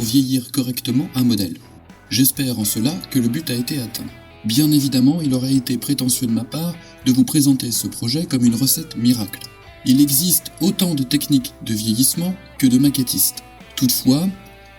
vieillir correctement un modèle. J'espère en cela que le but a été atteint. Bien évidemment, il aurait été prétentieux de ma part de vous présenter ce projet comme une recette miracle. Il existe autant de techniques de vieillissement que de maquettistes. Toutefois,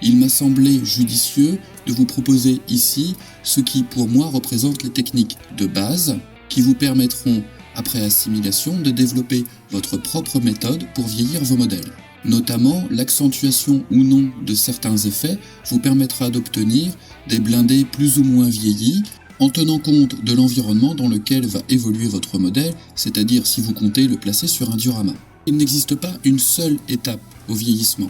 il m'a semblé judicieux de vous proposer ici ce qui, pour moi, représente les techniques de base qui vous permettront, après assimilation, de développer votre propre méthode pour vieillir vos modèles. Notamment, l'accentuation ou non de certains effets vous permettra d'obtenir des blindés plus ou moins vieillis en tenant compte de l'environnement dans lequel va évoluer votre modèle, c'est-à-dire si vous comptez le placer sur un diorama. Il n'existe pas une seule étape au vieillissement.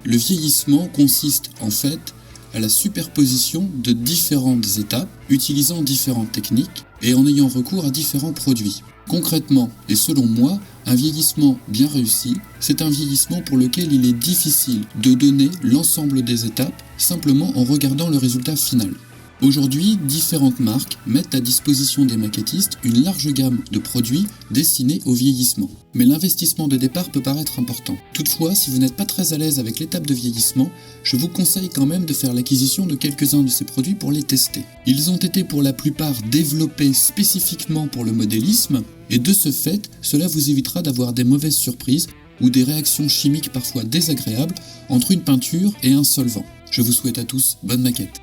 Le vieillissement consiste en fait à la superposition de différentes étapes utilisant différentes techniques et en ayant recours à différents produits. Concrètement, et selon moi, un vieillissement bien réussi, c'est un vieillissement pour lequel il est difficile de donner l'ensemble des étapes simplement en regardant le résultat final. Aujourd'hui, différentes marques mettent à disposition des maquettistes une large gamme de produits destinés au vieillissement. Mais l'investissement de départ peut paraître important. Toutefois, si vous n'êtes pas très à l'aise avec l'étape de vieillissement, je vous conseille quand même de faire l'acquisition de quelques-uns de ces produits pour les tester. Ils ont été pour la plupart développés spécifiquement pour le modélisme, et de ce fait, cela vous évitera d'avoir des mauvaises surprises ou des réactions chimiques parfois désagréables entre une peinture et un solvant. Je vous souhaite à tous bonne maquette.